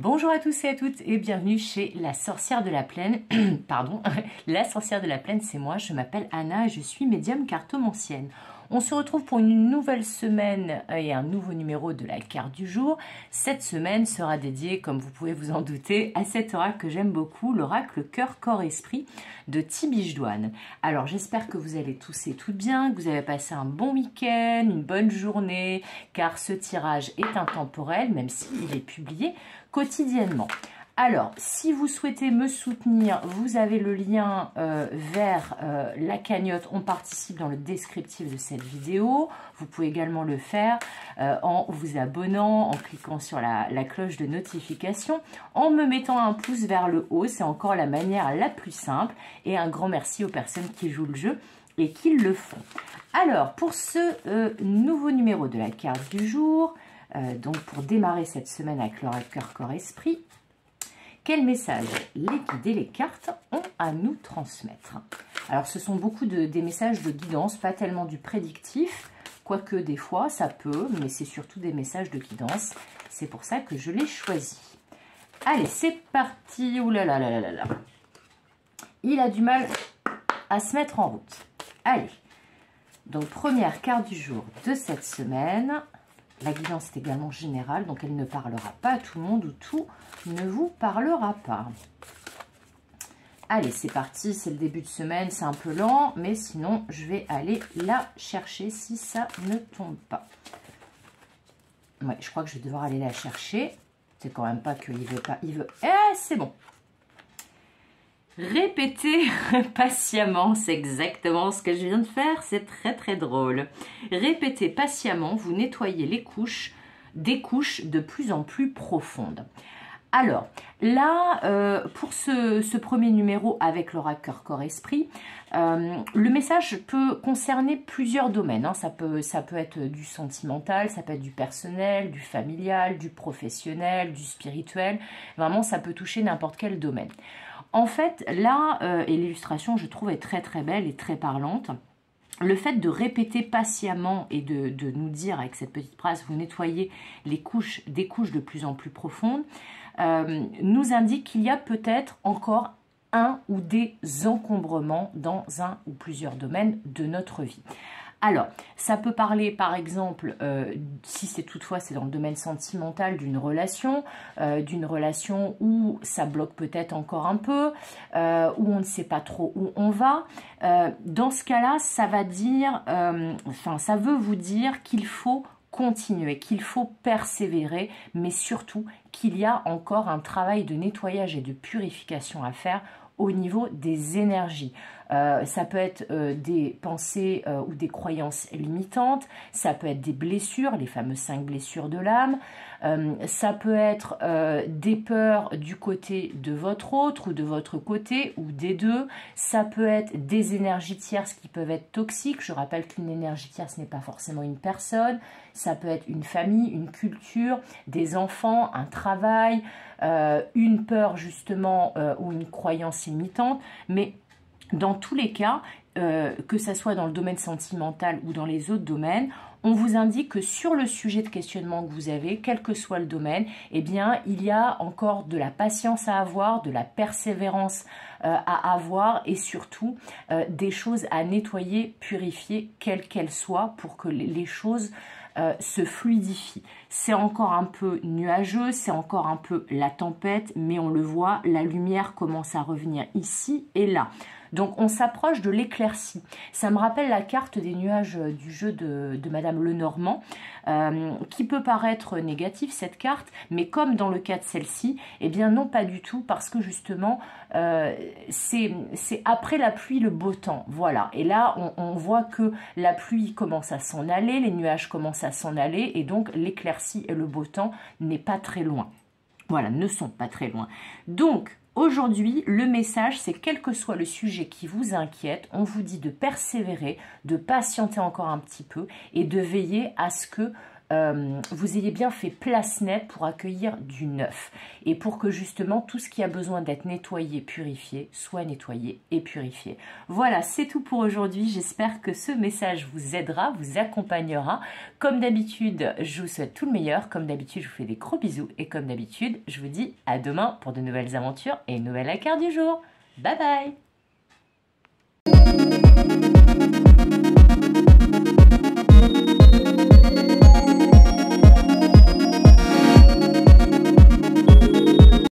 Bonjour à tous et à toutes et bienvenue chez La Sorcière de la Plaine. Pardon, La Sorcière de la Plaine, c'est moi, je m'appelle Anna et je suis médium cartomancienne. On se retrouve pour une nouvelle semaine et un nouveau numéro de la carte du jour. Cette semaine sera dédiée, comme vous pouvez vous en douter, à cet oracle que j'aime beaucoup, l'oracle Cœur, Corps, Esprit de Tibiche Douane. Alors j'espère que vous allez tous et toutes bien, que vous avez passé un bon week-end, une bonne journée, car ce tirage est intemporel, même s'il est publié quotidiennement. Alors, si vous souhaitez me soutenir, vous avez le lien vers la cagnotte. On participe dans le descriptif de cette vidéo. Vous pouvez également le faire en vous abonnant, en cliquant sur la cloche de notification, en me mettant un pouce vers le haut. C'est encore la manière la plus simple. Et un grand merci aux personnes qui jouent le jeu et qui le font. Alors, pour ce nouveau numéro de la carte du jour, donc pour démarrer cette semaine avec l'oracle Cœur, Corps, Esprit, quel message les guides et les cartes ont à nous transmettre? Alors, ce sont beaucoup des messages de guidance, pas tellement du prédictif, quoique des fois, ça peut, mais c'est surtout des messages de guidance. C'est pour ça que je l'ai choisi. Allez, c'est parti. Ouh là là là là là là. Il a du mal à se mettre en route. Allez. Donc, première carte du jour de cette semaine. La guidance est également générale, donc elle ne parlera pas à tout le monde ou tout ne vous parlera pas. Allez, c'est parti, c'est le début de semaine, c'est un peu lent, mais sinon, je vais aller la chercher si ça ne tombe pas. Ouais, je crois que je vais devoir aller la chercher. C'est quand même pas qu'il veut pas, il veut... Eh, c'est bon. Répétez patiemment, c'est exactement ce que je viens de faire, c'est très très drôle. Répétez patiemment, vous nettoyez les couches, des couches de plus en plus profondes. Alors, là, pour ce premier numéro avec l'oracle Cœur, Corps, Esprit, le message peut concerner plusieurs domaines. Hein. Ça peut être du sentimental, ça peut être du personnel, du familial, du professionnel, du spirituel. Vraiment, ça peut toucher n'importe quel domaine. En fait, là, et l'illustration, je trouve, est très très belle et très parlante. Le fait de répéter patiemment et de nous dire avec cette petite phrase, vous nettoyez des couches de plus en plus profondes, nous indique qu'il y a peut-être encore un ou des encombrements dans un ou plusieurs domaines de notre vie. Alors, ça peut parler, par exemple, si c'est toutefois c'est dans le domaine sentimental, d'une relation où ça bloque peut-être encore un peu, où on ne sait pas trop où on va. Dans ce cas-là, ça va dire, ça veut vous dire qu'il faut continuer, qu'il faut persévérer, mais surtout qu'il y a encore un travail de nettoyage et de purification à faire au niveau des énergies. Ça peut être des pensées ou des croyances limitantes, ça peut être des blessures, les fameuses 5 blessures de l'âme, ça peut être des peurs du côté de votre autre ou de votre côté ou des deux, ça peut être des énergies tierces qui peuvent être toxiques. Je rappelle qu'une énergie tierce n'est pas forcément une personne, ça peut être une famille, une culture, des enfants, un travail, une peur justement ou une croyance limitante, mais dans tous les cas, que ce soit dans le domaine sentimental ou dans les autres domaines, on vous indique que sur le sujet de questionnement que vous avez, quel que soit le domaine, eh bien, il y a encore de la patience à avoir, de la persévérance à avoir et surtout des choses à nettoyer, purifier, quelles qu'elles soient, pour que les choses se fluidifient. C'est encore un peu nuageux, c'est encore un peu la tempête, mais on le voit, la lumière commence à revenir ici et là. Donc, on s'approche de l'éclaircie. Ça me rappelle la carte des nuages du jeu de Madame Lenormand, qui peut paraître négative, cette carte, mais comme dans le cas de celle-ci, eh bien non, pas du tout, parce que justement, c'est après la pluie le beau temps. Voilà, et là, on voit que la pluie commence à s'en aller, les nuages commencent à s'en aller, et donc l'éclaircie et le beau temps n'est pas très loin. Voilà, ne sont pas très loin. Donc, aujourd'hui, le message, c'est quel que soit le sujet qui vous inquiète, on vous dit de persévérer, de patienter encore un petit peu et de veiller à ce que vous ayez bien fait place nette pour accueillir du neuf et pour que justement tout ce qui a besoin d'être nettoyé, purifié, soit nettoyé et purifié. Voilà, c'est tout pour aujourd'hui. J'espère que ce message vous aidera, vous accompagnera. Comme d'habitude, je vous souhaite tout le meilleur. Comme d'habitude, je vous fais des gros bisous et comme d'habitude, je vous dis à demain pour de nouvelles aventures et une nouvelle carte du jour. Bye bye!